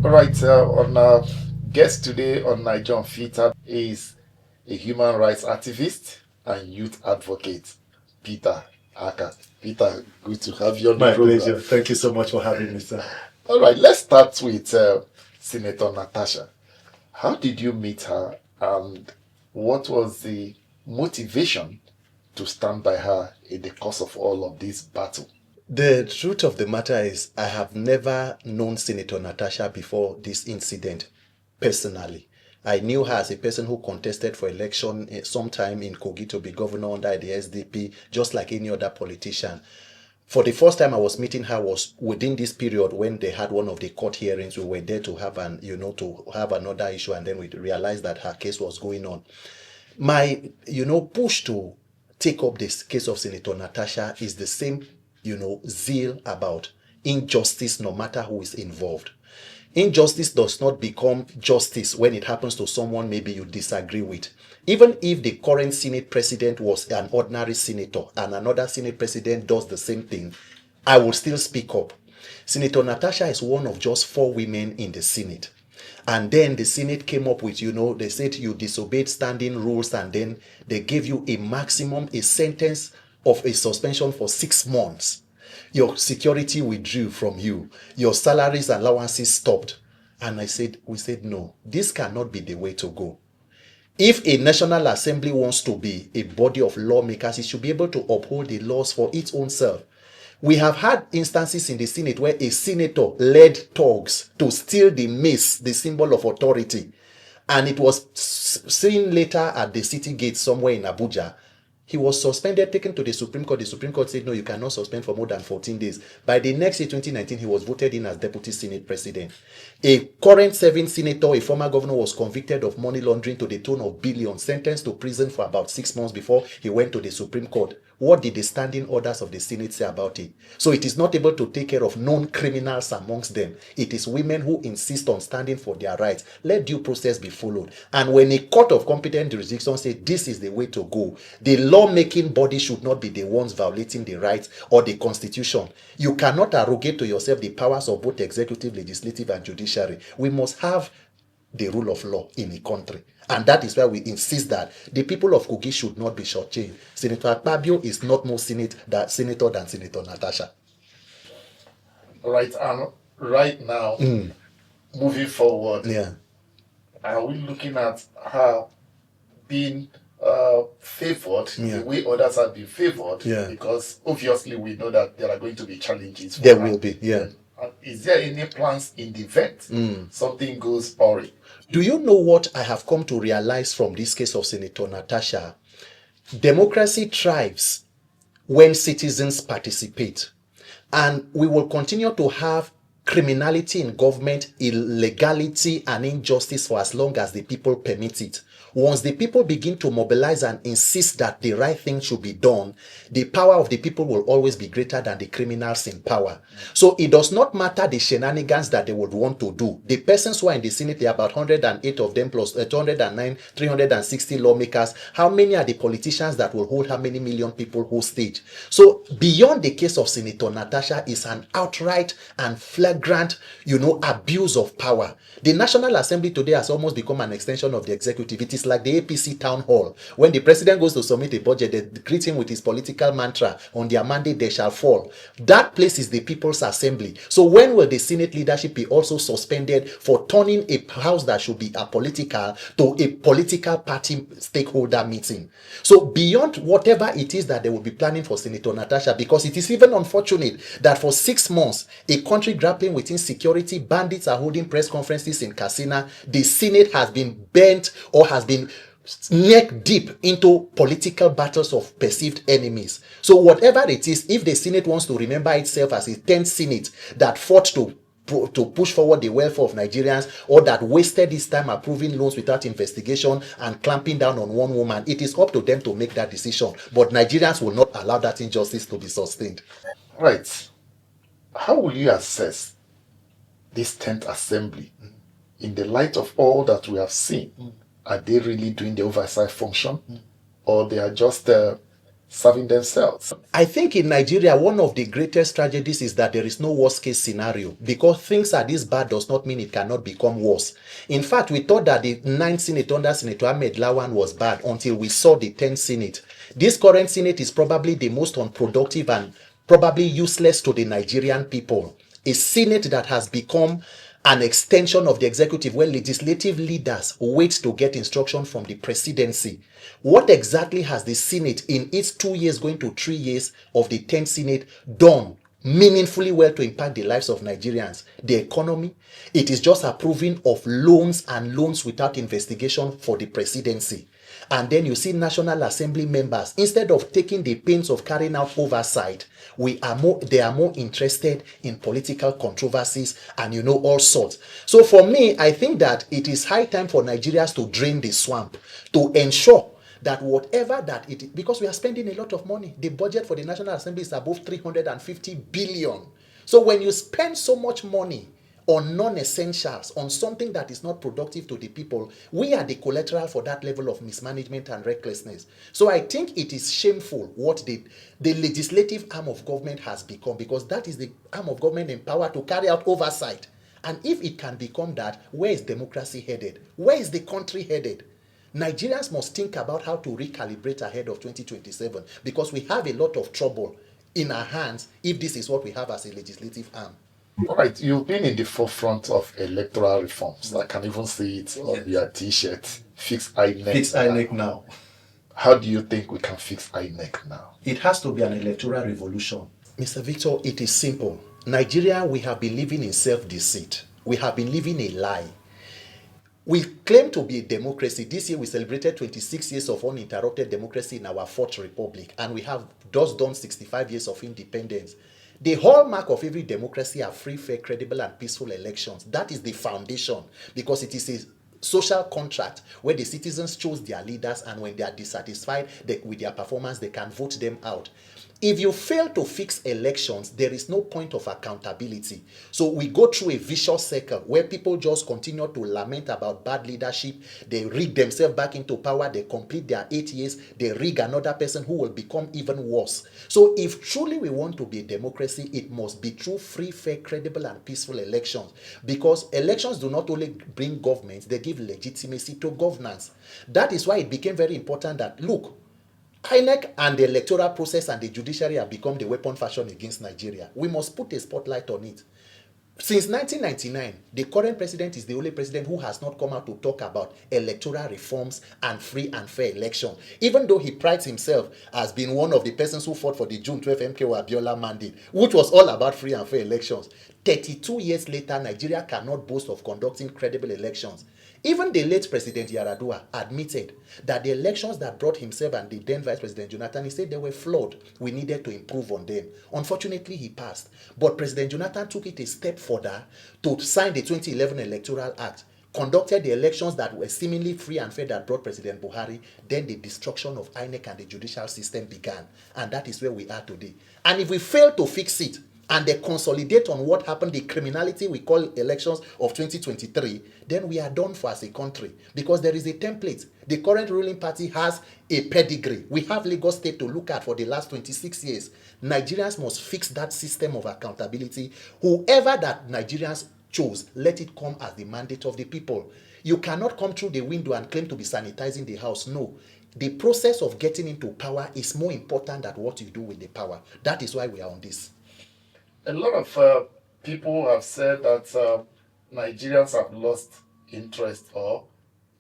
All right, on our guest today on Naija Unfiltered is a human rights activist and youth advocate, Peter Akah. Peter, good to have you on the My program. pleasure. Thank you so much for having me, sir. All right, let's start with Senator Natasha. How did you meet her, and what was the motivation to stand by her in the course of all of this battle? The truth of the matter is, I have never known Senator Natasha before this incident personally. I knew her as a person who contested for election sometime in Kogi to be governor under the SDP, just like any other politician. For the first time I was meeting her was within this period when they had one of the court hearings. We were there to have to have another issue, and then we realized that her case was going on. My, push to take up this case of Senator Natasha is the same, zeal about injustice, no matter who is involved. Injustice does not become justice when it happens to someone maybe you disagree with. Even if the current Senate president was an ordinary senator and another Senate president does the same thing, I will still speak up. Senator Natasha is one of just 4 women in the Senate. And then the Senate came up with, they said you disobeyed standing rules, and then they gave you a sentence of a suspension for 6 months. Your security withdrew from you. Your salaries and allowances stopped. And we said, no, this cannot be the way to go. If a National Assembly wants to be a body of lawmakers, it should be able to uphold the laws for its own self. We have had instances in the Senate where a senator led thugs to steal the mace, the symbol of authority. And it was seen later at the city gate somewhere in Abuja. He was suspended, taken to the Supreme Court. The Supreme Court said, no, you cannot suspend for more than 14 days. By the next year, 2019, he was voted in as Deputy Senate President. A current serving senator, a former governor, was convicted of money laundering to the tune of billions, sentenced to prison for about 6 months before he went to the Supreme Court. What did the standing orders of the Senate say about it? So it is not able to take care of known criminals amongst them. It is women who insist on standing for their rights. Let due process be followed. And when a court of competent jurisdiction says this is the way to go, the lawmaking body should not be the ones violating the rights or the constitution. You cannot arrogate to yourself the powers of both executive, legislative, and judiciary. We must have the rule of law in a country. And that is why we insist that the people of Kogi should not be shortchanged. Senator Akpabio is not more senator than Senator Natasha. All right, and right now, moving forward, are we looking at her being favored the way others have been favored? Because obviously we know that there are going to be challenges. There will be, Is there any plans in the event something goes awry? Do you know what I have come to realize from this case of Senator Natasha? Democracy thrives when citizens participate. And we will continue to have criminality in government, illegality and injustice for as long as the people permit it. Once the people begin to mobilize and insist that the right thing should be done, the power of the people will always be greater than the criminals in power. So it does not matter the shenanigans that they would want to do. The persons who are in the Senate, there are about 108 of them plus 209, 360 lawmakers. How many are the politicians that will hold how many million people hostage? So beyond the case of Senator Natasha is an outright and flagrant, abuse of power. The National Assembly today has almost become an extension of the executive. It is like the APC town hall. When the president goes to submit a budget, they greet him with his political mantra, on their mandate they shall fall. That place is the People's Assembly. So when will the Senate leadership be also suspended for turning a house that should be apolitical to a political party stakeholder meeting? So beyond whatever it is that they will be planning for Senator Natasha, because it is even unfortunate that for 6 months, a country grappling with insecurity, bandits are holding press conferences in Katsina, the Senate has been bent or has been neck deep into political battles of perceived enemies. So whatever it is, if the Senate wants to remember itself as a 10th Senate that fought to push forward the welfare of Nigerians, or that wasted its time approving loans without investigation and clamping down on one woman, it is up to them to make that decision. But Nigerians will not allow that injustice to be sustained. Right. How will you assess this 10th Assembly in the light of all that we have seen? Are they really doing the oversight function? Or they are just serving themselves. I think in Nigeria, one of the greatest tragedies is that there is no worst case scenario, because things are this bad does not mean it cannot become worse. In fact, we thought that the 9th Senate under Senator Ahmed Lawan was bad until we saw the 10th Senate. This current Senate is probably the most unproductive and probably useless to the Nigerian people. A Senate that has become an extension of the executive, where legislative leaders wait to get instruction from the presidency. What exactly has the Senate in its 2 years going to 3 years of the 10th Senate done meaningfully well to impact the lives of Nigerians? The economy? It is just approving of loans and loans without investigation for the presidency. And then you see National Assembly members, instead of taking the pains of carrying out oversight, they are more interested in political controversies and all sorts. So for me, I think that it is high time for Nigerians to drain the swamp, to ensure that whatever that it is, because we are spending a lot of money. The budget for the National Assembly is above 350 billion. So when you spend so much money on non-essentials, on something that is not productive to the people, we are the collateral for that level of mismanagement and recklessness. So I think it is shameful what the legislative arm of government has become, because that is the arm of government empowered to carry out oversight. And if it can become that, where is democracy headed? Where is the country headed? Nigerians must think about how to recalibrate ahead of 2027, because we have a lot of trouble in our hands if this is what we have as a legislative arm. All right, you've been in the forefront of electoral reforms. I can even see it on your T-shirt. Fix INEC. Fix INEC now. How do you think we can fix INEC now? It has to be an electoral revolution. Mr. Victor, it is simple. Nigeria, we have been living in self-deceit. We have been living a lie. We claim to be a democracy. This year we celebrated 26 years of uninterrupted democracy in our fourth republic, and we have just done 65 years of independence. The hallmark of every democracy are free, fair, credible, and peaceful elections. That is the foundation, because it is a social contract where the citizens choose their leaders, and when they are dissatisfied with their performance, they can vote them out. If you fail to fix elections, there is no point of accountability. So we go through a vicious circle where people just continue to lament about bad leadership. They rig themselves back into power. They complete their 8 years. They rig another person who will become even worse. So if truly we want to be a democracy, it must be through free, fair, credible, and peaceful elections. Because elections do not only bring governments, they give legitimacy to governance. That is why it became very important that, look, INEC and the electoral process and the judiciary have become the weapon fashion against Nigeria. We must put a spotlight on it. Since 1999, the current president is the only president who has not come out to talk about electoral reforms and free and fair election, even though he prides himself as being one of the persons who fought for the June 12 MKO Abiola mandate, which was all about free and fair elections. 32 years later, Nigeria cannot boast of conducting credible elections. Even the late President Yaradua admitted that the elections that brought himself and the then Vice President Jonathan, he said they were flawed. We needed to improve on them. Unfortunately, he passed. But President Jonathan took it a step further to sign the 2011 Electoral Act, conducted the elections that were seemingly free and fair that brought President Buhari. Then the destruction of INEC and the judicial system began. And that is where we are today. And if we fail to fix it, and they consolidate on what happened, the criminality we call elections of 2023, then we are done for as a country, because there is a template. The current ruling party has a pedigree. We have Lagos State to look at for the last 26 years. Nigerians must fix that system of accountability. Whoever that Nigerians chose, let it come as the mandate of the people. You cannot come through the window and claim to be sanitizing the house. No. The process of getting into power is more important than what you do with the power. That is why we are on this. A lot of people have said that Nigerians have lost interest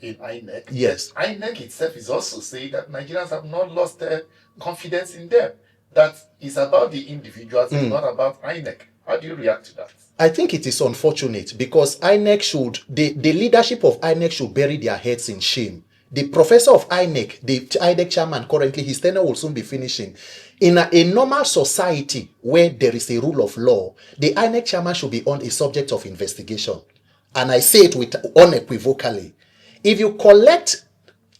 in INEC. Yes. INEC itself is also saying that Nigerians have not lost confidence in them. That is about the individuals, it's not about INEC. How do you react to that? I think it is unfortunate, because the leadership of INEC should bury their heads in shame. The professor of INEC, the INEC chairman currently, his tenure will soon be finishing. In a normal society where there is a rule of law, the INEC chairman should be on a subject of investigation. And I say it with unequivocally. If you collect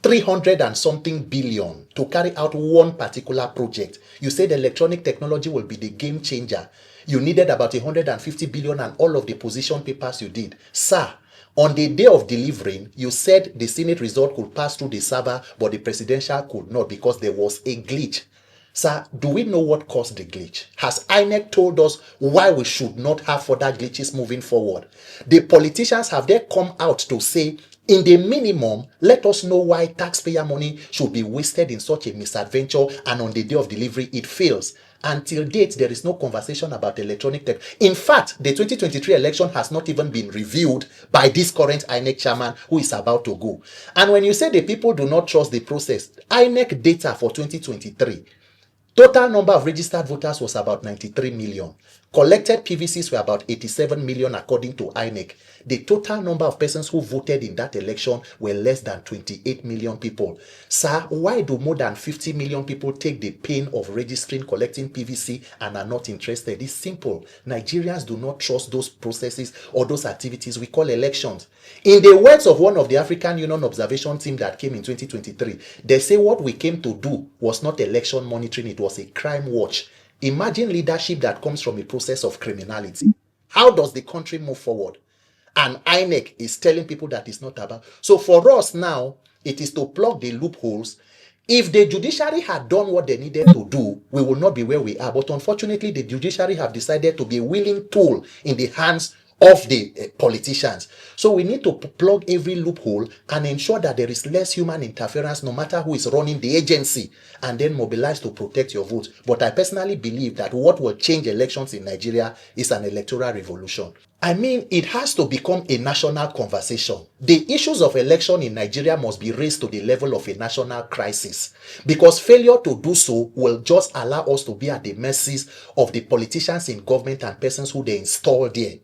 300 and something billion to carry out one particular project, you say the electronic technology will be the game changer. You needed about 150 billion and all of the position papers you did. Sir, on the day of delivering, you said the Senate result could pass through the server, but the presidential could not, because there was a glitch. Sir, do we know what caused the glitch? Has INEC told us why we should not have further glitches moving forward? The politicians, have they come out to say, in the minimum, let us know why taxpayer money should be wasted in such a misadventure and on the day of delivery it fails? Until date, there is no conversation about electronic tech. In fact, the 2023 election has not even been reviewed by this current INEC chairman who is about to go. And when you say the people do not trust the process, INEC data for 2023, total number of registered voters was about 93 million. Collected PVCs were about 87 million according to INEC. The total number of persons who voted in that election were less than 28 million people. Sir, why do more than 50 million people take the pain of registering, collecting PVC and are not interested? It's simple. Nigerians do not trust those processes or those activities we call elections. In the words of one of the African Union observation team that came in 2023, they say what we came to do was not election monitoring, it was a crime watch. Imagine leadership that comes from a process of criminality. How does the country move forward? And INEC is telling people that it's not about. So for us now, it is to plug the loopholes. If the judiciary had done what they needed to do, we will not be where we are. But unfortunately, the judiciary have decided to be a willing tool in the hands of the politicians. So we need to plug every loophole and ensure that there is less human interference no matter who is running the agency, and then mobilize to protect your vote. But I personally believe that what will change elections in Nigeria is an electoral revolution. I mean, it has to become a national conversation. The issues of election in Nigeria must be raised to the level of a national crisis, because failure to do so will just allow us to be at the mercies of the politicians in government and persons who they install there.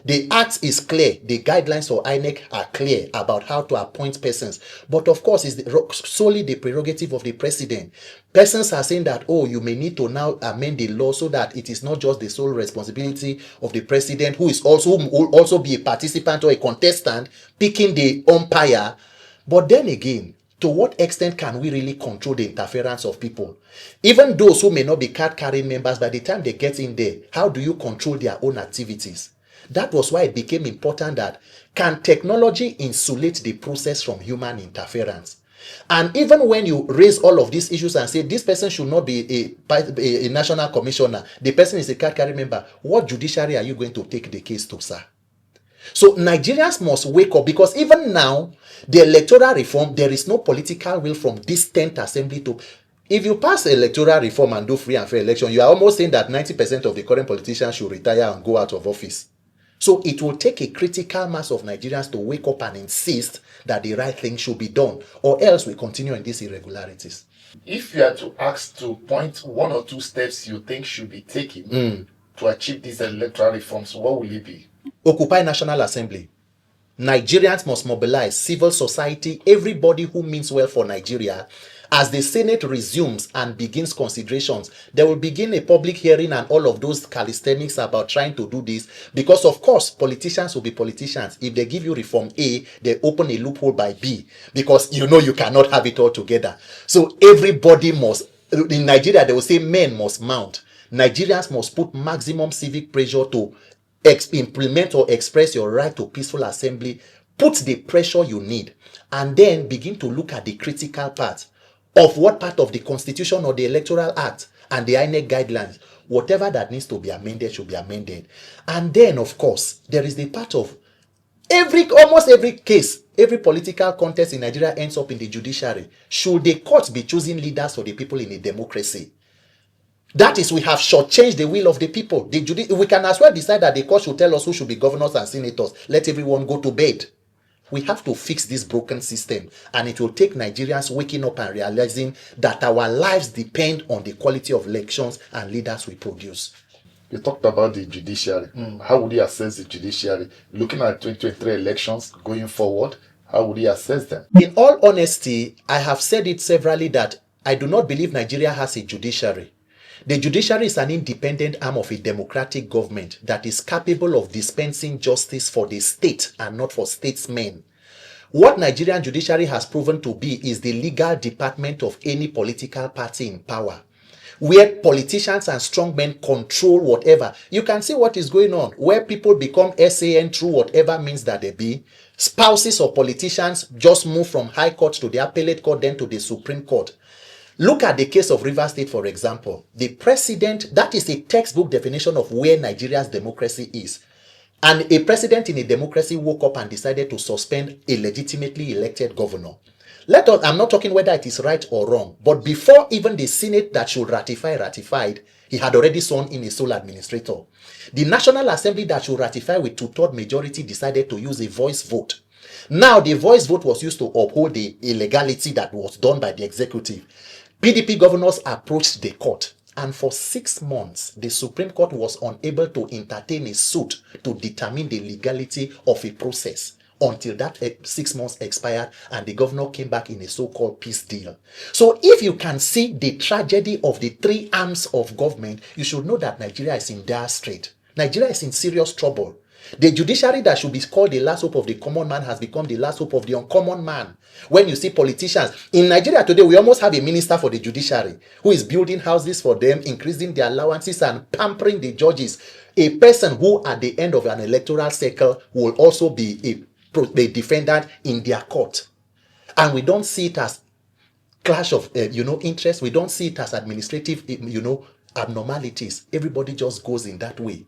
The act is clear. The guidelines for INEC are clear about how to appoint persons. But of course, it's solely the prerogative of the president. Persons are saying that, oh, you may need to now amend the law so that it is not just the sole responsibility of the president, who will also be a participant or a contestant, picking the umpire. But then again, to what extent can we really control the interference of people? Even those who may not be card-carrying members, by the time they get in there, how do you control their own activities? That was why it became important that, can technology insulate the process from human interference? And even when you raise all of these issues and say this person should not be a national commissioner, the person is a card-carrying member, what judiciary are you going to take the case to, sir? So Nigerians must wake up, because even now, the electoral reform, there is no political will from this 10th assembly to... If you pass electoral reform and do free and fair election, you are almost saying that 90% of the current politicians should retire and go out of office. So it will take a critical mass of Nigerians to wake up and insist that the right thing should be done, or else we continue in these irregularities. If you are to ask to point one or two steps you think should be taken to achieve these electoral reforms, what will it be? Occupy National Assembly. Nigerians must mobilize civil society, everybody who means well for Nigeria. As the Senate resumes and begins considerations, they will begin a public hearing and all of those calisthenics about trying to do this, because of course politicians will be politicians. If they give you reform A, they open a loophole by B, because you know you cannot have it all together. So everybody must, in Nigeria they will say men must mount. Nigerians must put maximum civic pressure to implement or express your right to peaceful assembly. Put the pressure you need, and then begin to look at the critical part of what part of the Constitution or the Electoral Act and the INEC guidelines, whatever that needs to be amended should be amended. And then, of course, there is the part of almost every case, every political contest in Nigeria ends up in the judiciary. Should the courts be choosing leaders for the people in a democracy? That is, we have shortchanged the will of the people. We can as well decide that the court should tell us who should be governors and senators. Let everyone go to bed. We have to fix this broken system, and it will take Nigerians waking up and realizing that our lives depend on the quality of elections and leaders we produce. You talked about the judiciary. How would you assess the judiciary? Looking at 2023 elections going forward, how would you assess them? In all honesty, I have said it severally that I do not believe Nigeria has a judiciary. The judiciary is an independent arm of a democratic government that is capable of dispensing justice for the state and not for statesmen. What Nigerian judiciary has proven to be is the legal department of any political party in power, where politicians and strongmen control whatever. You can see what is going on, where people become SAN through whatever means that they be. Spouses of politicians just move from high court to the appellate court, then to the Supreme Court. Look at the case of Rivers State, for example. The president, that is a textbook definition of where Nigeria's democracy is. And a president in a democracy woke up and decided to suspend a legitimately elected governor. I'm not talking whether it is right or wrong, but before even the Senate that should ratify ratified, he had already sworn in a sole administrator. The National Assembly that should ratify with 2/3 majority decided to use a voice vote. Now, the voice vote was used to uphold the illegality that was done by the executive. PDP governors approached the court, and for 6 months, the Supreme Court was unable to entertain a suit to determine the legality of a process until that 6 months expired and the governor came back in a so-called peace deal. So if you can see the tragedy of the three arms of government, you should know that Nigeria is in dire strait. Nigeria is in serious trouble. The judiciary that should be called the last hope of the common man has become the last hope of the uncommon man. When you see politicians in Nigeria today, we almost have a minister for the judiciary who is building houses for them, increasing their allowances and pampering the judges. A person who at the end of an electoral cycle will also be a defendant in their court. And we don't see it as clash of interest. We don't see it as administrative abnormalities. Everybody just goes in that way.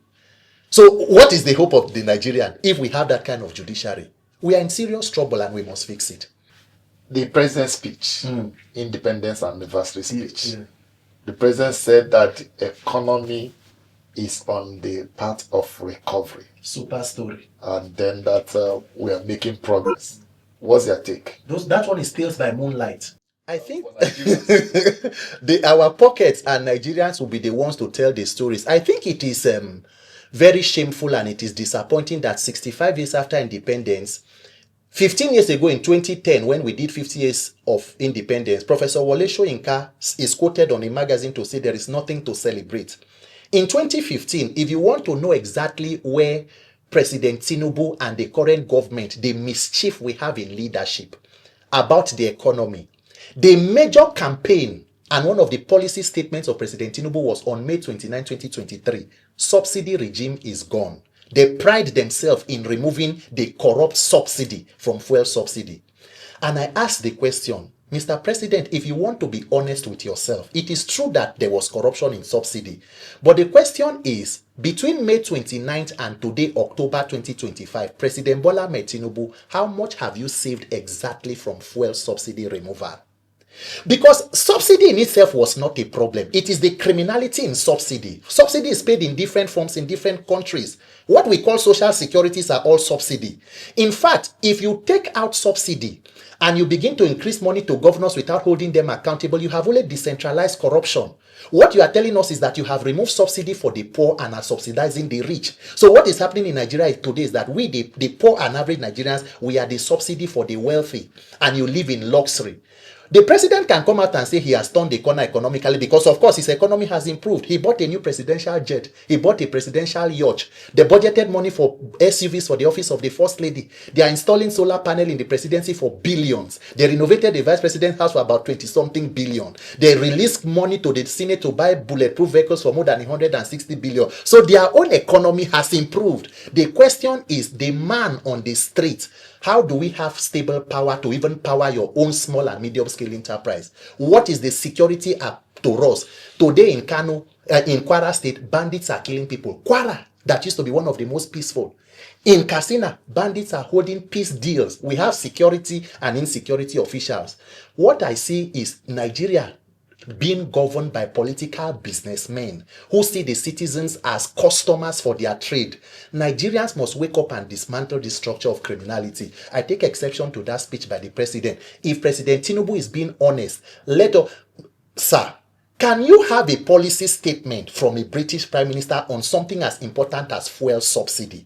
So what is the hope of the Nigerian if we have that kind of judiciary? We are in serious trouble and we must fix it. The president's speech, independence anniversary speech, the president said that the economy is on the path of recovery. Super story. And then that we are making progress. What's your take? That one is Tales by Moonlight. I think our pockets and Nigerians will be the ones to tell the stories. I think it is very shameful and it is disappointing that 65 years after independence, 15 years ago in 2010, when we did 50 years of independence, Professor Wole Soyinka is quoted on a magazine to say there is nothing to celebrate. In 2015, if you want to know exactly where President Tinubu and the current government, the mischief we have in leadership about the economy, the major campaign and one of the policy statements of President Tinubu was on May 29, 2023. Subsidy regime is gone. They pride themselves in removing the corrupt subsidy from fuel subsidy. And I asked the question, Mr. President, if you want to be honest with yourself, it is true that there was corruption in subsidy. But the question is, between May 29th and today, October 2025, President Bola Ahmed Tinubu, how much have you saved exactly from fuel subsidy removal? Because subsidy in itself was not a problem. It is the criminality in subsidy. Subsidy is paid in different forms in different countries. What we call social securities are all subsidy. In fact, if you take out subsidy and you begin to increase money to governors without holding them accountable, you have only decentralized corruption. What you are telling us is that you have removed subsidy for the poor and are subsidizing the rich. So what is happening in Nigeria today is that we, the poor and average Nigerians, we are the subsidy for the wealthy, and you live in luxury. The president can come out and say he has turned the corner economically because, of course, his economy has improved. He bought a new presidential jet. He bought a presidential yacht. They budgeted money for SUVs for the office of the First Lady. They are installing solar panel in the presidency for billions. They renovated the vice president's house for about 20-something billion. They released money to the Senate to buy bulletproof vehicles for more than 160 billion. So their own economy has improved. The question is the man on the street. How do we have stable power to even power your own small and medium scale enterprise? What is the security to us? Today in Kano, in Kwara State, bandits are killing people. Kwara, that used to be one of the most peaceful. In Katsina, bandits are holding peace deals. We have security and insecurity officials. What I see is Nigeria being governed by political businessmen who see the citizens as customers for their trade. Nigerians must wake up and dismantle the structure of criminality. I take exception to that speech by the president. If President Tinubu is being honest, sir, can you have a policy statement from a British Prime Minister on something as important as fuel subsidy?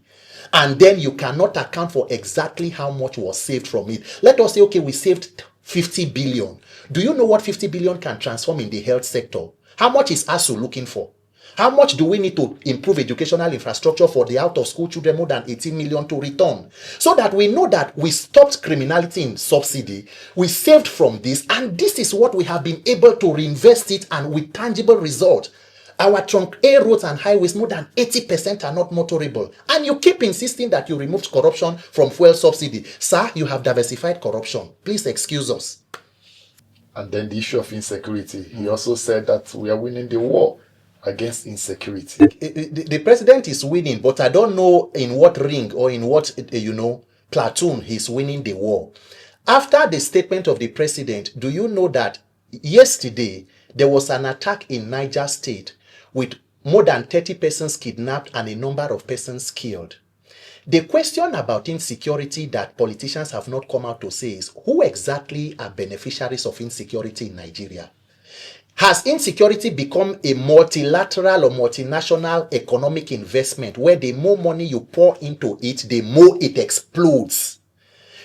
And then you cannot account for exactly how much was saved from it. Let us say, okay, we saved 50 billion. Do you know what 50 billion can transform in the health sector? How much is ASU looking for? How much do we need to improve educational infrastructure for the out-of-school children, more than 18 million to return? So that we know that we stopped criminality in subsidy, we saved from this, and this is what we have been able to reinvest it and with tangible result. Our trunk A roads and highways, more than 80% are not motorable. And you keep insisting that you removed corruption from fuel subsidy. Sir, you have diversified corruption. Please excuse us. And then the issue of insecurity. He also said that we are winning the war against insecurity. The president is winning, but I don't know in what ring or in what, platoon he's winning the war. After the statement of the president, do you know that yesterday there was an attack in Niger State with more than 30 persons kidnapped and a number of persons killed? The question about insecurity that politicians have not come out to say is, who exactly are beneficiaries of insecurity in Nigeria? Has insecurity become a multilateral or multinational economic investment where the more money you pour into it, the more it explodes?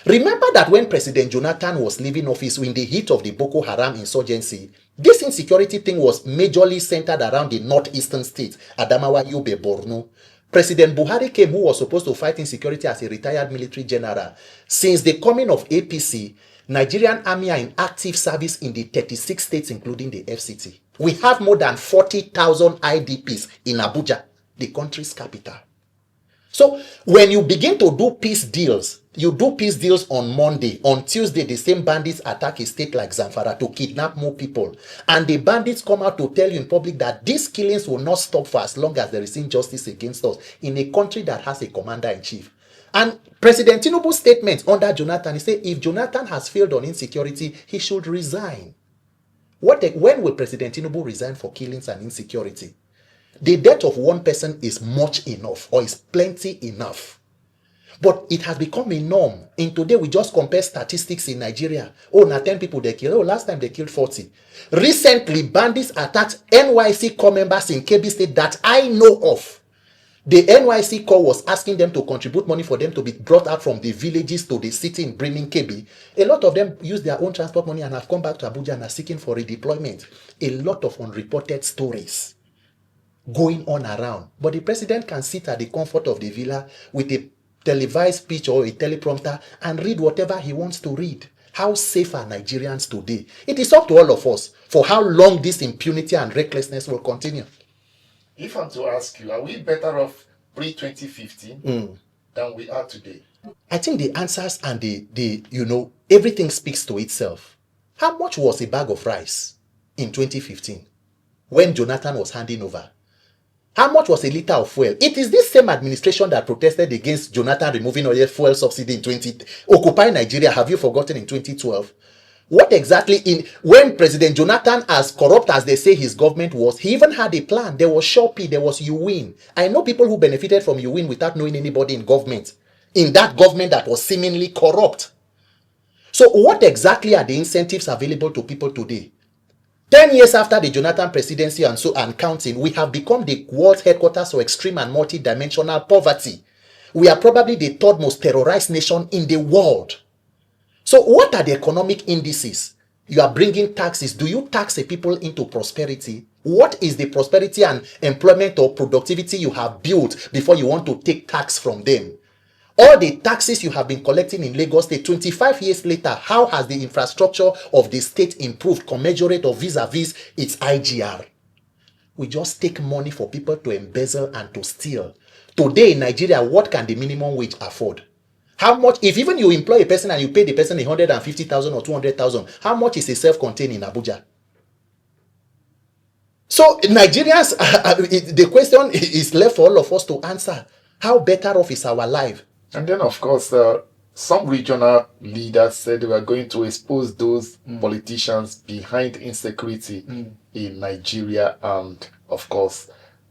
Remember that when President Jonathan was leaving office in the heat of the Boko Haram insurgency, this insecurity thing was majorly centered around the northeastern states, Adamawa, Yobe, Borno. President Buhari came, who was supposed to fight insecurity as a retired military general. Since the coming of APC, Nigerian army are in active service in the 36 states, including the FCT. We have more than 40,000 IDPs in Abuja, the country's capital. So when you begin to do peace deals, you do peace deals on Monday. On Tuesday, the same bandits attack a state like Zamfara to kidnap more people. And the bandits come out to tell you in public that these killings will not stop for as long as there is injustice against us in a country that has a commander-in-chief. And President Tinubu's statement under Jonathan, he said if Jonathan has failed on insecurity, he should resign. When will President Tinubu resign for killings and insecurity? The death of one person is much enough or is plenty enough. But it has become a norm. In today, we just compare statistics in Nigeria. Oh, now 10 people they killed. Oh, last time they killed 40. Recently, bandits attacked NYC corps members in Kebbi State that I know of. The NYC corps was asking them to contribute money for them to be brought out from the villages to the city in Bremen, Kebbi. A lot of them use their own transport money and have come back to Abuja and are seeking for redeployment. A lot of unreported stories going on around. But the president can sit at the comfort of the villa with a televised speech or a teleprompter and read whatever he wants to read. How safe are Nigerians today? It is up to all of us for how long this impunity and recklessness will continue. If I'm to ask you, are we better off pre-2015 than we are today? I think the answers and the everything speaks to itself. How much was a bag of rice in 2015 when Jonathan was handing over? How much was a liter of fuel? It is this same administration that protested against Jonathan removing oil fuel subsidy in Occupy Nigeria. Have you forgotten in 2012? What exactly when President Jonathan, as corrupt as they say his government was, he even had a plan. There was Shopee, there was UWIN. I know people who benefited from UWIN without knowing anybody in government. In that government that was seemingly corrupt. So what exactly are the incentives available to people today? 10 years after the Jonathan presidency and counting, we have become the world's headquarters for extreme and multi-dimensional poverty. We are probably the third most terrorized nation in the world. So what are the economic indices? You are bringing taxes. Do you tax the people into prosperity? What is the prosperity and employment or productivity you have built before you want to take tax from them? All the taxes you have been collecting in Lagos State, 25 years later, how has the infrastructure of the state improved commensurate or vis-a-vis its IGR? We just take money for people to embezzle and to steal. Today in Nigeria, what can the minimum wage afford? How much, if even you employ a person and you pay the person 150,000 or 200,000, how much is a self-contained in Abuja? So Nigerians, the question is left for all of us to answer. How better off is our life? And then, of course, some regional leaders said they were going to expose those politicians behind insecurity in Nigeria and, of course,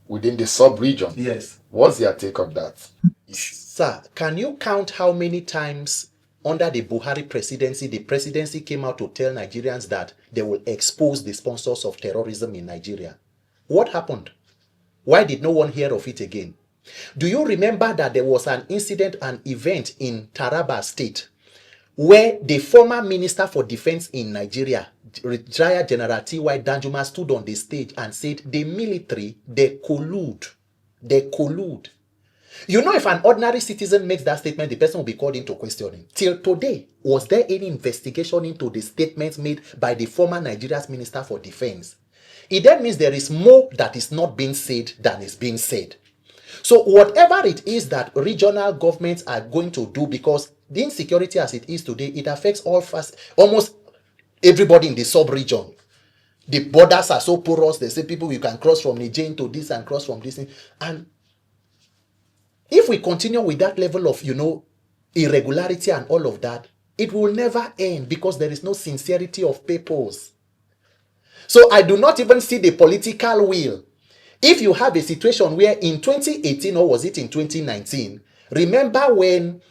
within the sub-region. Yes. What's your take on that? Sir, can you count how many times under the Buhari presidency, the presidency came out to tell Nigerians that they will expose the sponsors of terrorism in Nigeria? What happened? Why did no one hear of it again? Do you remember that there was an incident, an event in Taraba State where the former Minister for Defense in Nigeria, retired General T.Y. Danjuma, stood on the stage and said the military, they collude. They collude. You know, if an ordinary citizen makes that statement, the person will be called into questioning. Till today, was there any investigation into the statements made by the former Nigeria's Minister for Defense? It then means there is more that is not being said than is being said. So whatever it is that regional governments are going to do, because the insecurity as it is today, it affects almost Everybody in the sub-region. The borders are so porous. They say people, you can cross from Naija into this and cross from this. And if we continue with that level of, irregularity and all of that, it will never end because there is no sincerity of purpose. So I do not even see the political will. If you have a situation where in 2018, or was it in 2019, remember when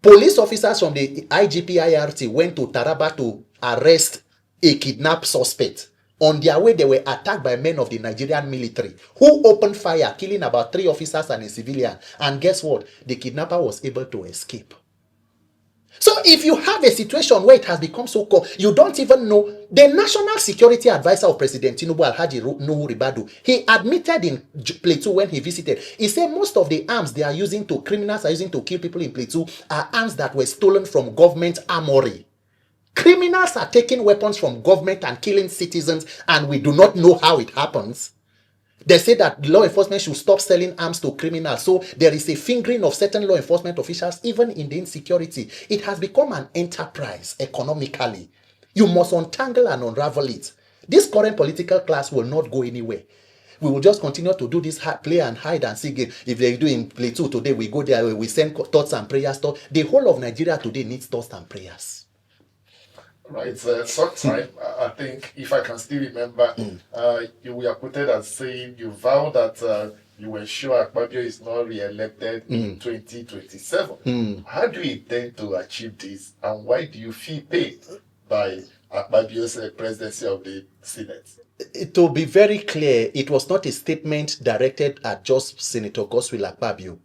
police officers from the IGP went to Taraba to arrest a kidnapped suspect. On their way, they were attacked by men of the Nigerian military who opened fire, killing about 3 officers and a civilian. And guess what? The kidnapper was able to escape. So if you have a situation where it has become so cold, you don't even know. The National Security Advisor of President Tinubu, Alhaji Nuhu Ribadu, he admitted in Plateau when he visited, he said most of the arms criminals are using to kill people in Plateau are arms that were stolen from government armory. Criminals are taking weapons from government and killing citizens, and we do not know how it happens. They say that law enforcement should stop selling arms to criminals. So there is a fingering of certain law enforcement officials, even in the insecurity. It has become an enterprise economically. You must untangle and unravel it. This current political class will not go anywhere. We will just continue to do this play and hide and seek game. If they do in Plateau today, we go there, we send thoughts and prayers. The whole of Nigeria today needs thoughts and prayers. Right, sometime, I think, if I can still remember, you were quoted as saying you vow that you were sure Akpabio is not re-elected in 2027. How do you intend to achieve this, and why do you feel paid by Akpabio's presidency of the Senate? To be very clear, it was not a statement directed at just Senator Godswill Akpabio.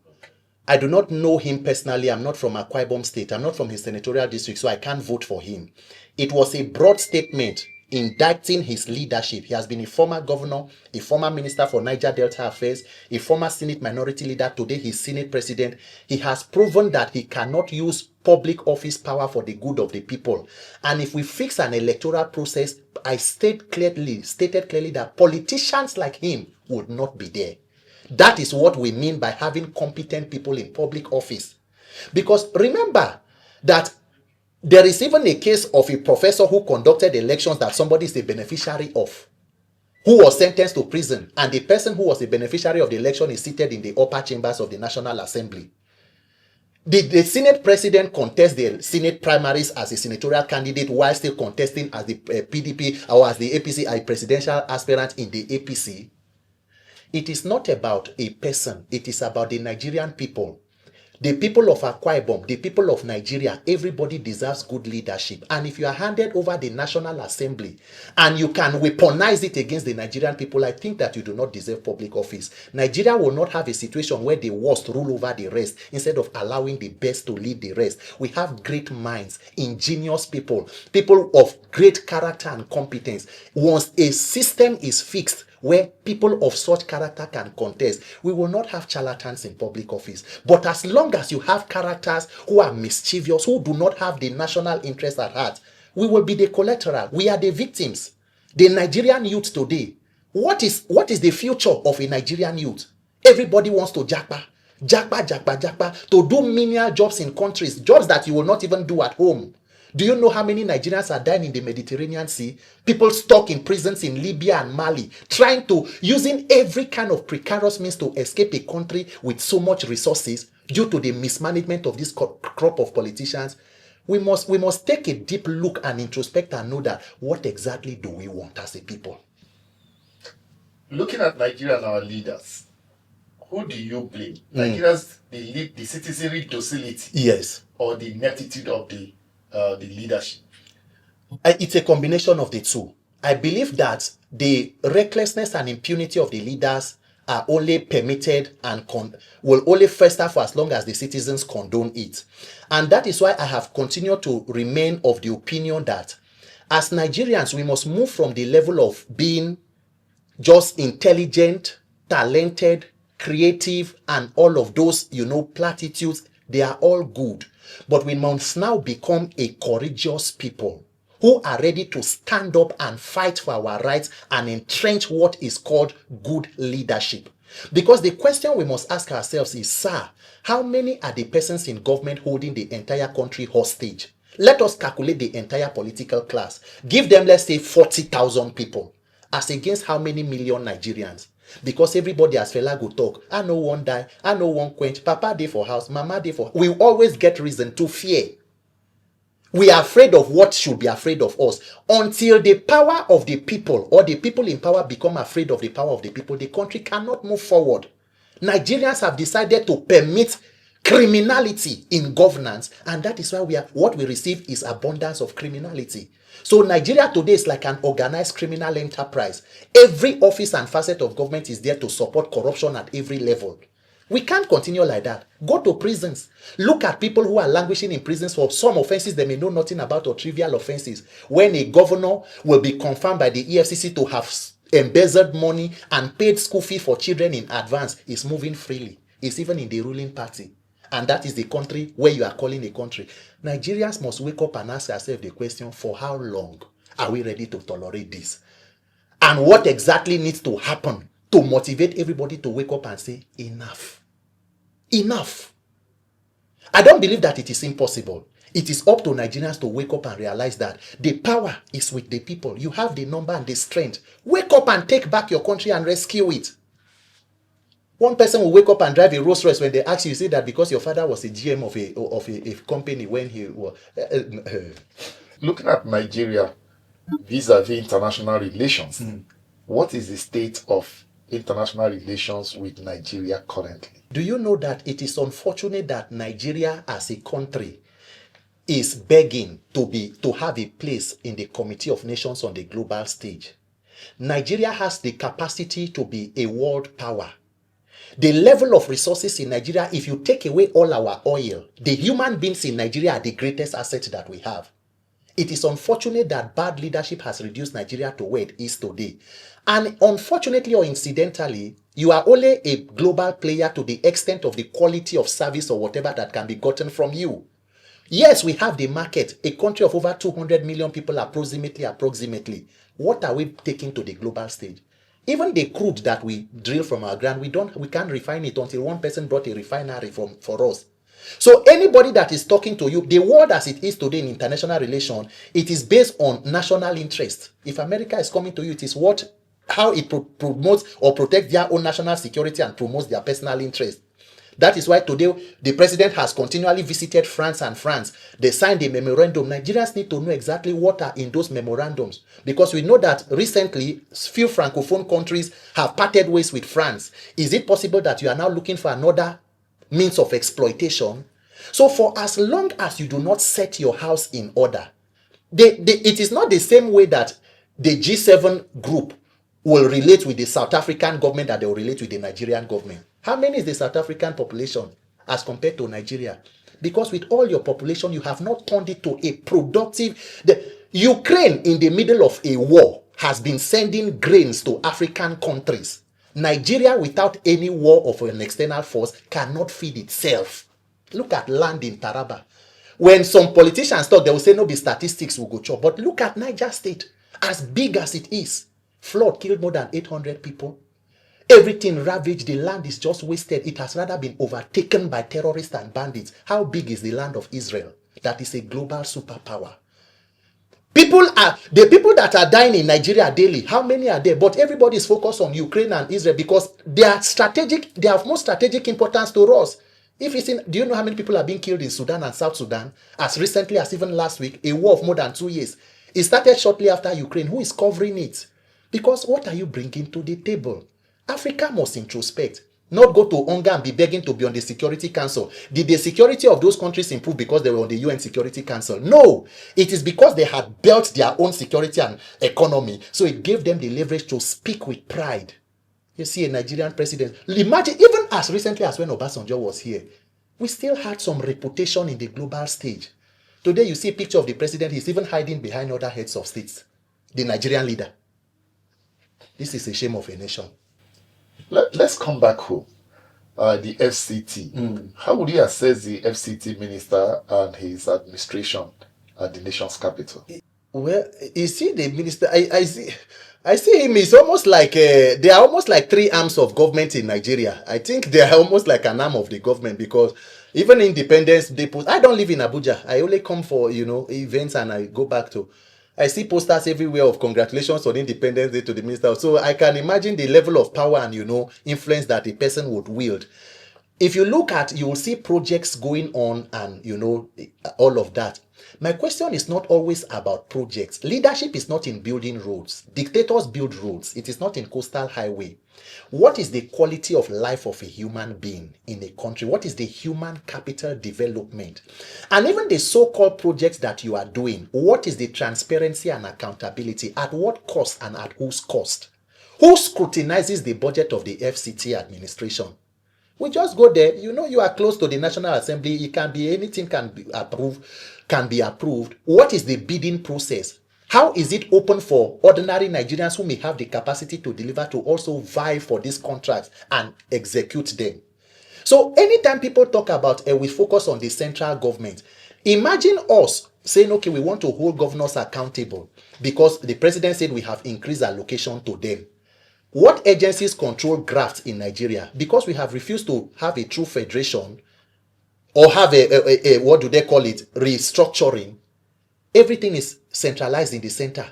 I do not know him personally. I'm not from Akwa Ibom State. I'm not from his senatorial district, so I can't vote for him. It was a broad statement indicting his leadership. He has been a former governor, a former minister for Niger Delta Affairs, a former Senate minority leader. Today, he's Senate president. He has proven that he cannot use public office power for the good of the people. And if we fix an electoral process, I stated clearly that politicians like him would not be there. That is what we mean by having competent people in public office. Because remember that there is even a case of a professor who conducted elections that somebody is a beneficiary of, who was sentenced to prison, and the person who was a beneficiary of the election is seated in the upper chambers of the National Assembly. The Senate president contests the Senate primaries as a senatorial candidate while still contesting as the PDP or as the APC, a presidential aspirant in the APC. It is not about a person. It is about the Nigerian people. The people of Akwa Ibom, the people of Nigeria, everybody deserves good leadership. And if you are handed over the National Assembly and you can weaponize it against the Nigerian people, I think that you do not deserve public office. Nigeria will not have a situation where the worst rule over the rest instead of allowing the best to lead the rest. We have great minds, ingenious people, people of great character and competence. Once a system is fixed, where people of such character can contest, we will not have charlatans in public office. But as long as you have characters who are mischievous, who do not have the national interest at heart, we will be the collateral. We are the victims. The Nigerian youth today, what is the future of a Nigerian youth? Everybody wants to japa, to do menial jobs in countries, jobs that you will not even do at home. Do you know how many Nigerians are dying in the Mediterranean Sea? People stuck in prisons in Libya and Mali, using every kind of precarious means to escape a country with so much resources due to the mismanagement of this crop of politicians. We must take a deep look and introspect and know that what exactly do we want as a people? Looking at Nigeria and our leaders, who do you blame? Nigerians, the citizenry docility, yes, or the ineptitude of the leadership? It's a combination of the two. I believe that the recklessness and impunity of the leaders are only permitted and will only fester for as long as the citizens condone it. And that is why I have continued to remain of the opinion that as Nigerians, we must move from the level of being just intelligent, talented, creative, and all of those, platitudes. They are all good. But we must now become a courageous people who are ready to stand up and fight for our rights and entrench what is called good leadership. Because the question we must ask ourselves is, sir, how many are the persons in government holding the entire country hostage? Let us calculate the entire political class. Give them, let's say, 40,000 people, as against how many million Nigerians? Because everybody, as fella go talk, I know one die, I know one quench, papa dey for house, mama dey for. We always get reason to fear. We are afraid of what should be afraid of us. Until the power of the people or the people in power become afraid of the power of the people, the country cannot move forward. Nigerians have decided to permit criminality in governance, and that is why what we receive is abundance of criminality. So Nigeria today is like an organized criminal enterprise. Every office and facet of government is there to support corruption at every level. We can't continue like that. Go to prisons. Look at people who are languishing in prisons for some offenses they may know nothing about, or trivial offenses. When a governor will be confirmed by the EFCC to have embezzled money and paid school fee for children in advance, is moving freely. It's even in the ruling party. And that is the country where you are calling a country. Nigerians must wake up and ask ourselves the question, for how long are we ready to tolerate this? And what exactly needs to happen to motivate everybody to wake up and say, enough. Enough. I don't believe that it is impossible. It is up to Nigerians to wake up and realize that the power is with the people. You have the number and the strength. Wake up and take back your country and rescue it. One person will wake up and drive a Rolls Royce. When they ask you, you say that because your father was a GM of a company when he was. Looking at Nigeria vis-a-vis international relations, what is the state of international relations with Nigeria currently? Do you know that it is unfortunate that Nigeria as a country is begging to have a place in the Committee of Nations on the global stage? Nigeria has the capacity to be a world power. The level of resources in Nigeria, if you take away all our oil, the human beings in Nigeria are the greatest asset that we have. It is unfortunate that bad leadership has reduced Nigeria to where it is today. And unfortunately or incidentally, you are only a global player to the extent of the quality of service or whatever that can be gotten from you. Yes, we have the market, a country of over 200 million people approximately. What are we taking to the global stage? Even the crude that we drill from our ground, we can't refine it until one person brought a refinery for us. So anybody that is talking to you, the world as it is today in international relations, it is based on national interest. If America is coming to you, it is how it promotes or protects their own national security and promotes their personal interest. That is why today the president has continually visited France. They signed a memorandum. Nigerians need to know exactly what are in those memorandums, because we know that recently few francophone countries have parted ways with France. Is it possible that you are now looking for another means of exploitation? So for as long as you do not set your house in order, it is not the same way that the G7 group will relate with the South African government that they will relate with the Nigerian government. How many is the South African population as compared to Nigeria? Because with all your population, you have not turned it to a productive... The Ukraine, in the middle of a war, has been sending grains to African countries. Nigeria, without any war of an external force, cannot feed itself. Look at land in Taraba. When some politicians talk, they will say, no, be statistics will go chop. But look at Niger State, as big as it is. Flood killed more than 800 people. Everything ravaged. The land is just wasted. It has rather been overtaken by terrorists and bandits. How big is the land of Israel? That is a global superpower. The people that are dying in Nigeria daily, how many are there? But everybody is focused on Ukraine and Israel because they are strategic. They have more strategic importance to us. Do you know how many people are being killed in Sudan and South Sudan? As recently as even last week, a war of more than 2 years. It started shortly after Ukraine. Who is covering it? Because what are you bringing to the table? Africa must introspect, not go to hunger and be begging to be on the Security Council. Did the security of those countries improve because they were on the UN Security Council? No, it is because they had built their own security and economy. So it gave them the leverage to speak with pride. You see a Nigerian president. Imagine, even as recently as when Obasanjo was here, we still had some reputation in the global stage. Today you see a picture of the president, he's even hiding behind other heads of states. The Nigerian leader. This is a shame of a nation. Let's come back home. The FCT. How would you assess the FCT minister and his administration at the nation's capital? Well, you see the minister, I see him, it's almost like, they are almost like three arms of government in Nigeria. I think they are almost like an arm of the government because Even Independence Day post. I don't live in Abuja. I only come for, events, and I go back to. I see posters everywhere of congratulations on Independence Day to the minister. So I can imagine the level of power and, influence that a person would wield. If you look at, you will see projects going on and, all of that. My question is not always about projects. Leadership is not in building roads. Dictators build roads. It is not in coastal highway. What is the quality of life of a human being in a country? What is the human capital development? And even the so-called projects that you are doing, what is the transparency and accountability? At what cost and at whose cost? Who scrutinizes the budget of the FCT administration? We just go there. You are close to the National Assembly. It can be anything can be approved. What is the bidding process? How is it open for ordinary Nigerians who may have the capacity to deliver to also vie for these contracts and execute them? So anytime people talk about we focus on the central government, imagine us saying, okay, we want to hold governors accountable because the president said we have increased allocation to them. What agencies control grafts in Nigeria? Because we have refused to have a true federation or have a what do they call it, restructuring. Everything is centralized in the center.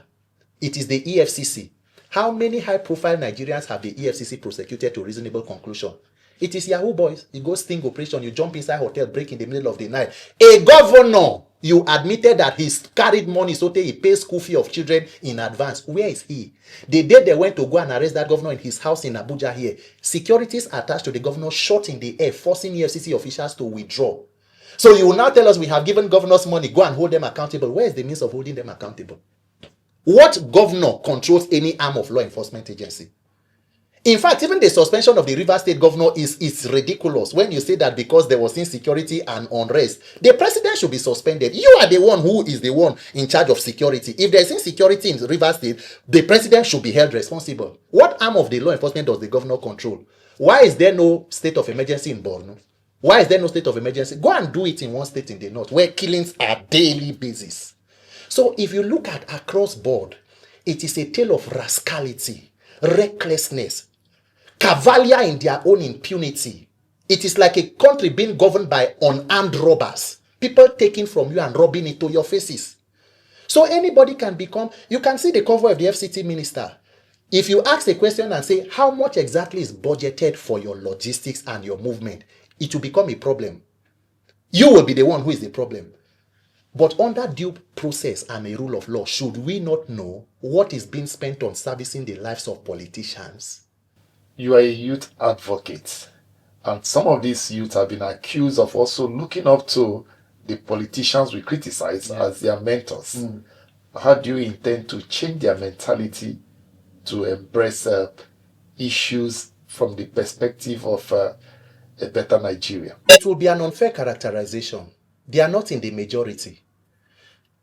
It is the EFCC. How many high-profile Nigerians have the EFCC prosecuted to reasonable conclusion? It is Yahoo boys. You go sting operation, you jump inside hotel, break in the middle of the night. A governor, you admitted that he's carried money so that he pays school fee of children in advance. Where is he? The day they went to go and arrest that governor in his house in Abuja here, securities attached to the governor shot in the air, forcing EFCC officials to withdraw. So you will now tell us we have given governors money, go and hold them accountable. Where is the means of holding them accountable? What governor controls any arm of law enforcement agency? In fact, even the suspension of the Rivers State governor is ridiculous when you say that because there was insecurity and unrest, the president should be suspended. You are the one who is the one in charge of security. If there is insecurity in Rivers State, the president should be held responsible. What arm of the law enforcement does the governor control? Why is there no state of emergency in Borno? Why is there no state of emergency? Go and do it in one state in the north where killings are daily basis. So if you look at across board, it is a tale of rascality, recklessness, cavalier in their own impunity. It is like a country being governed by unarmed robbers, people taking from you and robbing it to your faces. So anybody can become, you can see the convoy of the FCT minister. If you ask a question and say, how much exactly is budgeted for your logistics and your movement, it will become a problem. You will be the one who is the problem. But under due process and a rule of law, should we not know what is being spent on servicing the lives of politicians? You are a youth advocate, and some of these youth have been accused of also looking up to the politicians we criticize as their mentors. How do you intend to change their mentality to embrace issues from the perspective of a better Nigeria? It will be an unfair characterization. They are not in the majority.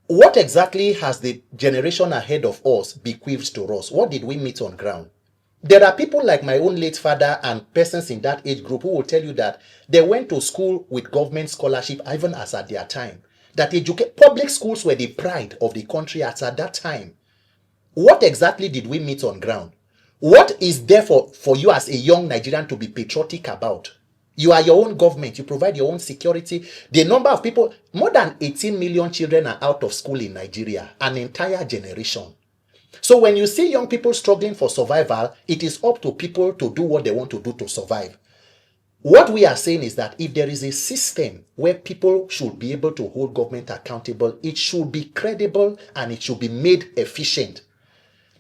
What exactly has the generation ahead of us bequeathed to us? What did we meet on ground? There are people like my own late father and persons in that age group who will tell you that they went to school with government scholarship even as at their time. That public schools were the pride of the country as at that time. What exactly did we meet on ground? What is there for you as a young Nigerian to be patriotic about? You are your own government. You provide your own security. The number of people, more than 18 million children are out of school in Nigeria, an entire generation. So when you see young people struggling for survival, it is up to people to do what they want to do to survive. What we are saying is that if there is a system where people should be able to hold government accountable, it should be credible and it should be made efficient.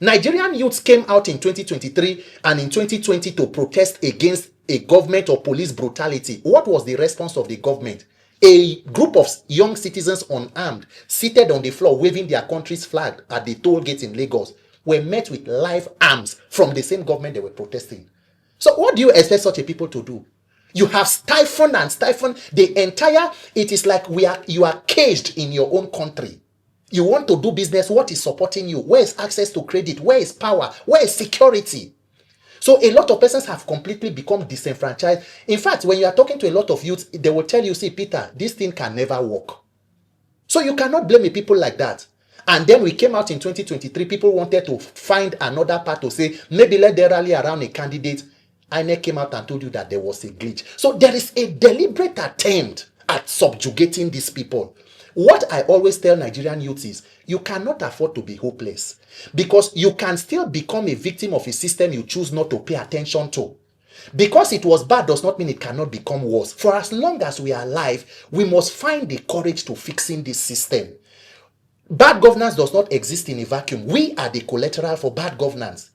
Nigerian youths came out in 2023 and in 2020 to protest against a government or police brutality. What was the response of the government? A group of young citizens unarmed, seated on the floor, waving their country's flag at the toll gate in Lagos, were met with live arms from the same government they were protesting. So what do you expect such a people to do? You have stifled the entire, it is like you are caged in your own country. You want to do business, what is supporting you? Where is access to credit? Where is power? Where is security? So a lot of persons have completely become disenfranchised. In fact, when you are talking to a lot of youths, they will tell you, see, Peter, this thing can never work. So you cannot blame people like that. And then we came out in 2023, people wanted to find another part to say, maybe let them rally around a candidate. INEC came out and told you that there was a glitch. So there is a deliberate attempt at subjugating these people. What I always tell Nigerian youths is, you cannot afford to be hopeless, because you can still become a victim of a system you choose not to pay attention to. Because it was bad does not mean it cannot become worse. For as long as we are alive, we must find the courage to fixing this system. Bad governance does not exist in a vacuum. We are the collateral for bad governance.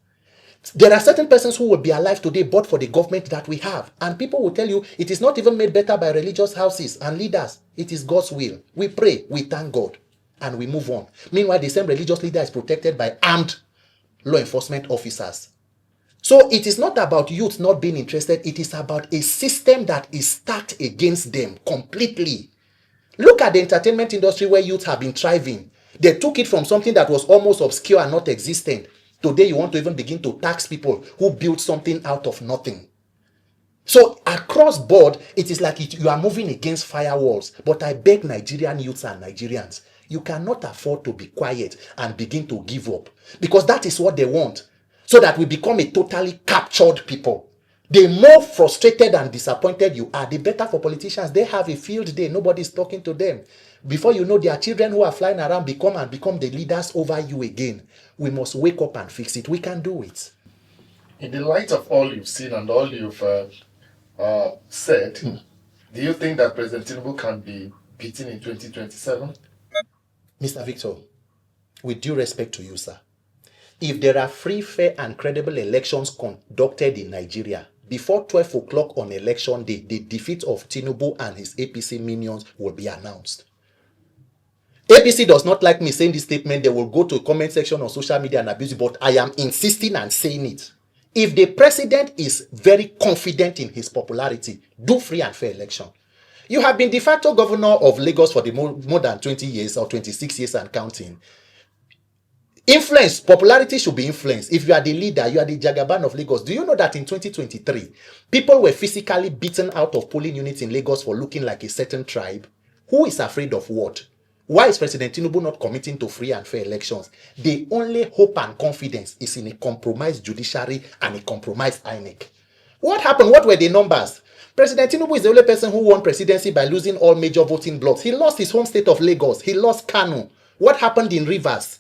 There are certain persons who will be alive today but for the government that we have. And people will tell you it is not even made better by religious houses and leaders. It is God's will. We pray, we thank God, and we move on. Meanwhile, the same religious leader is protected by armed law enforcement officers. So it is not about youth not being interested. It is about a system that is stacked against them completely. Look at the entertainment industry where youth have been thriving. They took it from something that was almost obscure and not existent. Today, you want to even begin to tax people who built something out of nothing. So across board, it is like you are moving against firewalls. But I beg Nigerian youths and Nigerians, you cannot afford to be quiet and begin to give up. Because that is what they want. So that we become a totally captured people. The more frustrated and disappointed you are, the better for politicians. They have a field day. Nobody is talking to them. Before you know, their children who are flying around become the leaders over you again. We must wake up and fix it. We can do it. In the light of all you've seen and all you've said, do you think that President Tinubu can be beaten in 2027? Mr. Victor, with due respect to you, sir, if there are free, fair, and credible elections conducted in Nigeria, before 12 o'clock on election day, the defeat of Tinubu and his APC minions will be announced. APC does not like me saying this statement. They will go to a comment section on social media and abuse it, but I am insisting and saying it. If the president is very confident in his popularity, do free and fair election. You have been de facto governor of Lagos for the more than 20 years or 26 years and counting. Influence, popularity should be influenced. If you are the leader, you are the Jagaban of Lagos. Do you know that in 2023, people were physically beaten out of polling units in Lagos for looking like a certain tribe? Who is afraid of what? Why is President Tinubu not committing to free and fair elections? The only hope and confidence is in a compromised judiciary and a compromised INEC. What happened? What were the numbers? President Tinubu is the only person who won presidency by losing all major voting blocks. He lost his home state of Lagos. He lost Kano. What happened in Rivers?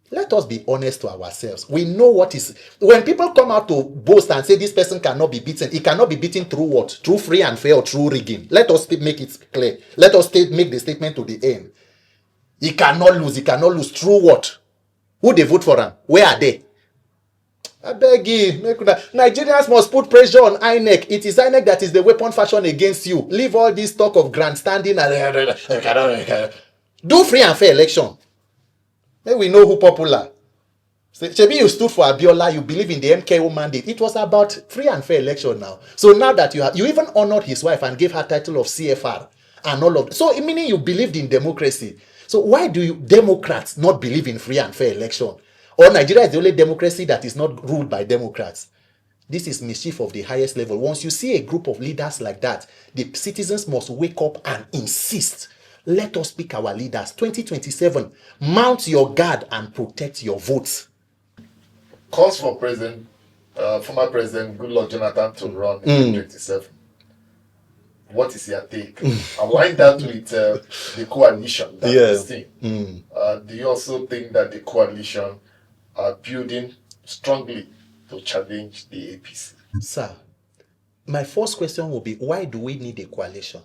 Let us be honest to ourselves. We know what is... When people come out to boast and say this person cannot be beaten, it cannot be beaten through what? Through free and fair or through rigging. Let us make it clear. Let us make the statement to the end. He cannot lose. He cannot lose. Through what? Who they vote for him? Where are they? I beg you. Nigerians must put pressure on INEC. It is INEC that is the weapon fashion against you. Leave all this talk of grandstanding and... Do free and fair election. Then we know who popular. Shebi, you stood for Abiola, you believe in the MKO mandate. It was about free and fair election now. So now that you even honored his wife and gave her title of CFR and all of... So meaning you believed in democracy. So why do you Democrats not believe in free and fair election? Or Nigeria is the only democracy that is not ruled by Democrats? This is mischief of the highest level. Once you see a group of leaders like that, the citizens must wake up and insist. Let us pick our leaders. 2027, mount your guard and protect your votes. Calls for former President Goodluck Jonathan to run in 2027. What is your take? Align that with the coalition that we're seeing. Do you also think that the coalition are building strongly to challenge the APC? Sir, my first question will be, why do we need a coalition?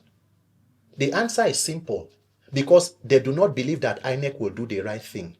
The answer is simple. Because they do not believe that INEC will do the right thing.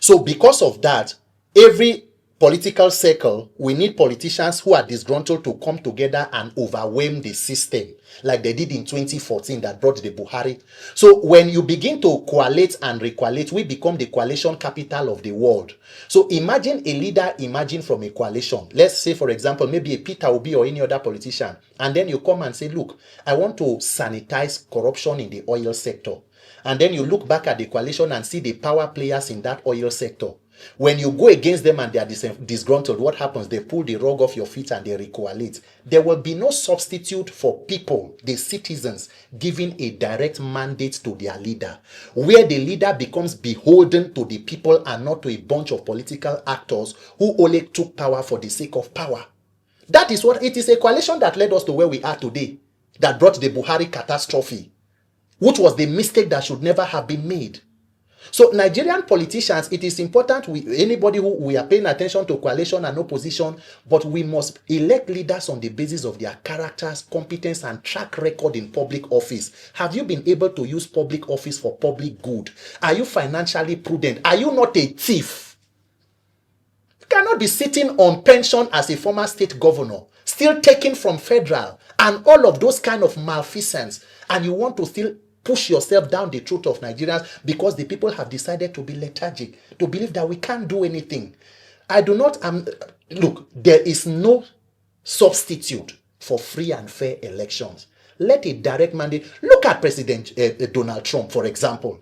So because of that, every political circle, we need politicians who are disgruntled to come together and overwhelm the system, like they did in 2014 that brought the Buhari. So when you begin to coalesce and recoalesce, we become the coalition capital of the world. So imagine a leader emerging from a coalition. Let's say, for example, maybe a Peter Obi or any other politician. And then you come and say, look, I want to sanitize corruption in the oil sector. And then you look back at the coalition and see the power players in that oil sector. When you go against them and they are disgruntled, what happens? They pull the rug off your feet and they recoalesce. There will be no substitute for people, the citizens, giving a direct mandate to their leader, where the leader becomes beholden to the people and not to a bunch of political actors who only took power for the sake of power. That is what it is. A coalition that led us to where we are today, that brought the Buhari catastrophe. which was the mistake that should never have been made. So Nigerian politicians, it is important, anybody who we are paying attention to coalition and opposition, but we must elect leaders on the basis of their characters, competence, and track record in public office. Have you been able to use public office for public good? Are you financially prudent? Are you not a thief? You cannot be sitting on pension as a former state governor, still taking from federal, and all of those kind of malfeasance, and you want to still push yourself down the throat of Nigerians because the people have decided to be lethargic, to believe that we can't do anything. I do not, look, there is no substitute for free and fair elections. Let a direct mandate, look at President Donald Trump, for example,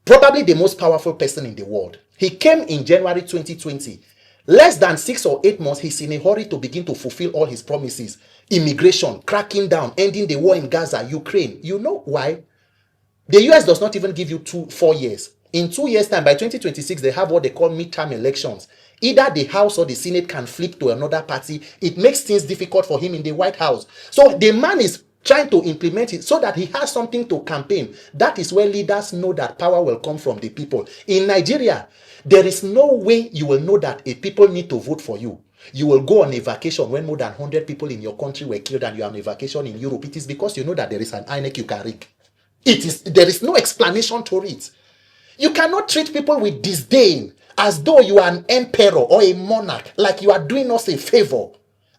probably the most powerful person in the world. He came in January 2020. Less than 6 or 8 months, he's in a hurry to begin to fulfill all his promises. Immigration, cracking down, ending the war in Gaza, Ukraine. You know why? The US does not even give you 4 years. In 2 years' time, by 2026, they have what they call midterm elections. Either the House or the Senate can flip to another party. It makes things difficult for him in the White House. So the man is trying to implement it so that he has something to campaign. That is where leaders know that power will come from the people. In Nigeria, there is no way you will know that a people need to vote for you. You will go on a vacation when more than 100 people in your country were killed and you are on a vacation in Europe. It is because you know that there is an INEC you can rig. There is no explanation to it. You cannot treat people with disdain as though you are an emperor or a monarch, like you are doing us a favor,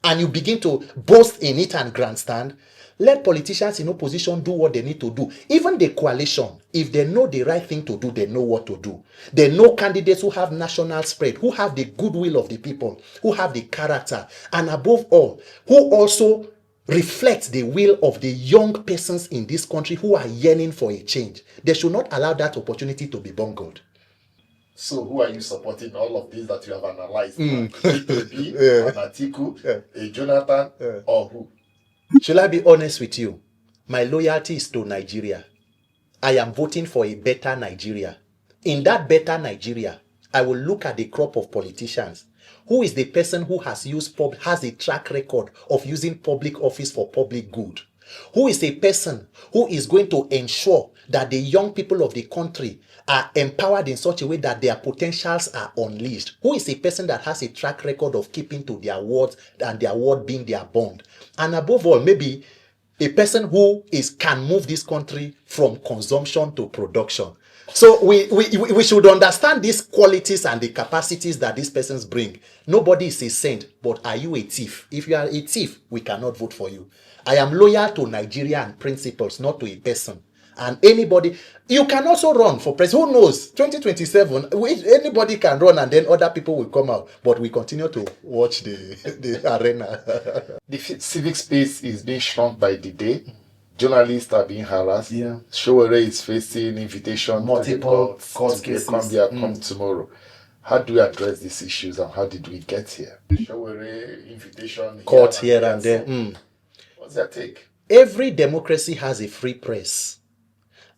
and you begin to boast in it and grandstand. Let politicians in opposition do what they need to do. Even the coalition, if they know the right thing to do, they know what to do. They know candidates who have national spread, who have the goodwill of the people, who have the character, and above all, who also reflect the will of the young persons in this country who are yearning for a change. They should not allow that opportunity to be bungled. So who are you supporting? All of these that you have analyzed? An Atiku, a Jonathan, or who? Shall I be honest with you? My loyalty is to Nigeria. I am voting for a better Nigeria. In that better Nigeria, I will look at the crop of politicians. Who is the person who has a track record of using public office for public good? Who is a person who is going to ensure that the young people of the country are empowered in such a way that their potentials are unleashed? Who is a person that has a track record of keeping to their words and their word being their bond? And above all, maybe a person who can move this country from consumption to production. So we should understand these qualities and the capacities that these persons bring. Nobody is a saint, but are you a thief? If you are a thief, we cannot vote for you. I am loyal to Nigeria and principles, not to a person. And anybody, you can also run for president. Who knows? 2027, anybody can run and then other people will come out. But we continue to watch the arena. The civic space is being shrunk by the day. Journalists are being harassed. Yeah. Showore is facing invitation multiple court cases. Come tomorrow. How do we address these issues and how did we get here? Showore, invitation, court here and there. What's your take? Every democracy has a free press.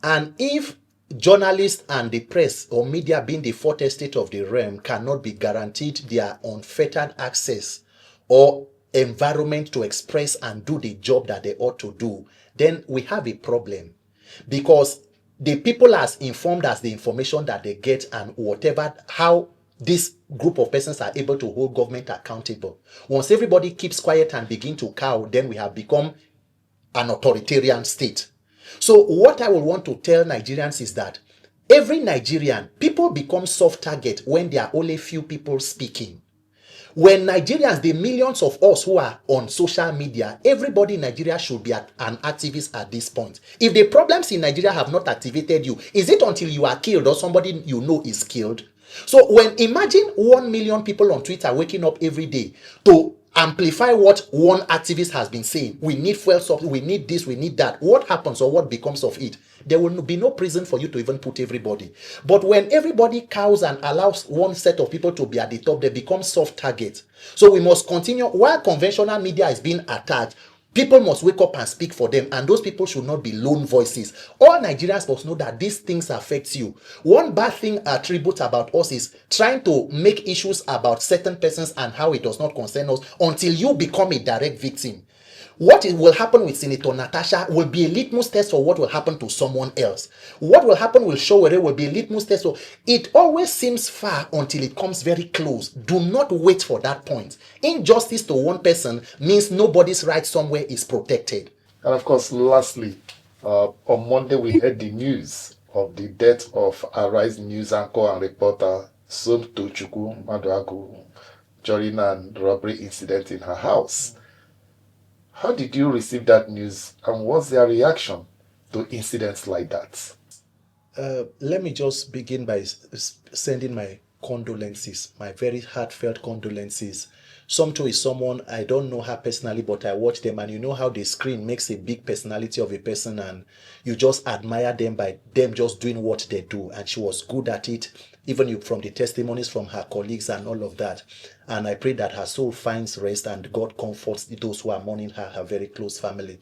And if journalists and the press or media being the fourth estate of the realm cannot be guaranteed their unfettered access or environment to express and do the job that they ought to do, then we have a problem. Because the people are as informed as the information that they get and whatever, how this group of persons are able to hold government accountable. Once everybody keeps quiet and begin to cow, then we have become an authoritarian state. So what I will want to tell Nigerians is that every Nigerian, people become soft target when there are only few people speaking. When Nigerians, the millions of us who are on social media, everybody in Nigeria should be an activist at this point. If the problems in Nigeria have not activated you, is it until you are killed or somebody you know is killed? So when imagine 1 million people on Twitter waking up every day to amplify what one activist has been saying. We need fuel supply, we need this, we need that. What happens or what becomes of it? There will be no prison for you to even put everybody. But when everybody cows and allows one set of people to be at the top, they become soft targets. So we must continue. While conventional media is being attacked, people must wake up and speak for them, and those people should not be lone voices. All Nigerians must know that these things affect you. One bad thing attribute about us is trying to make issues about certain persons and how it does not concern us until you become a direct victim. What will happen with Senator Natasha will be a litmus test for what will happen to someone else. What will happen with Showere will be a litmus test. So it always seems far until it comes very close. Do not wait for that point. Injustice to one person means nobody's right somewhere is protected. And of course, lastly, on Monday we heard the news of the death of Arise News anchor and reporter Somtochukwu Maduagu during an robbery incident in her house. How did you receive that news, and what's their reaction to incidents like that? Let me just begin by sending my condolences, my very heartfelt condolences. Somto is someone, I don't know her personally, but I watch them, and you know how the screen makes a big personality of a person, and you just admire them by them just doing what they do. And she was good at it, even from the testimonies from her colleagues and all of that. And I pray that her soul finds rest and God comforts those who are mourning her, her very close family.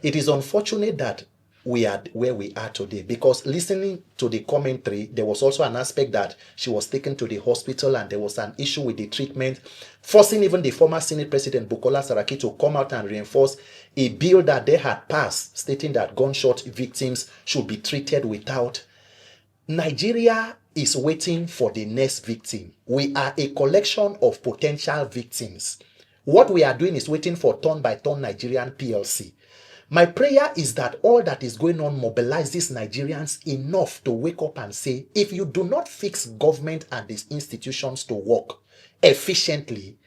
It is unfortunate that we are where we are today, because listening to the commentary, there was also an aspect that she was taken to the hospital and there was an issue with the treatment, forcing even the former Senate President Bukola Saraki to come out and reinforce a bill that they had passed, stating that gunshot victims should be treated without. Nigeria is waiting for the next victim. We are a collection of potential victims. What we are doing is waiting for turn by turn Nigerian PLC. My prayer is that all that is going on mobilizes Nigerians enough to wake up and say, if you do not fix government and these institutions to work efficiently,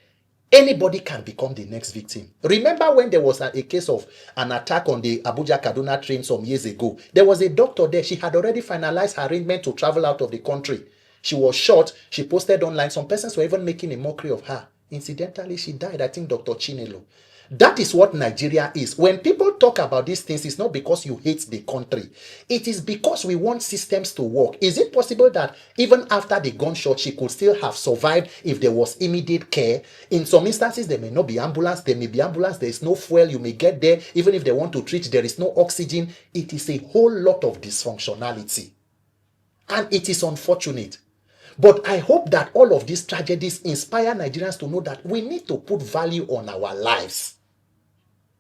anybody can become the next victim. Remember when there was a case of an attack on the Abuja-Kaduna train some years ago? There was a doctor there. She had already finalized her arrangement to travel out of the country. She was shot. She posted online. Some persons were even making a mockery of her. Incidentally, she died. I think Dr. Chinelo. That is what Nigeria is. When people talk about these things, it's not because you hate the country. It is because we want systems to work. Is it possible that even after the gunshot, she could still have survived if there was immediate care? In some instances, there may not be ambulance. There may be ambulance. There is no fuel. You may get there. Even if they want to treat, there is no oxygen. It is a whole lot of dysfunctionality. And it is unfortunate. But I hope that all of these tragedies inspire Nigerians to know that we need to put value on our lives.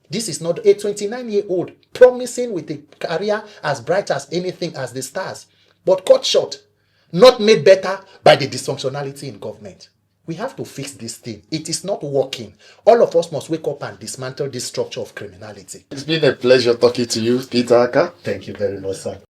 This is not a 29-year-old promising with a career as bright as anything as the stars, but cut short, not made better by the dysfunctionality in government. We have to fix this thing. It is not working. All of us must wake up and dismantle this structure of criminality. It's been a pleasure talking to you, Peter Akah. Thank you very much, sir.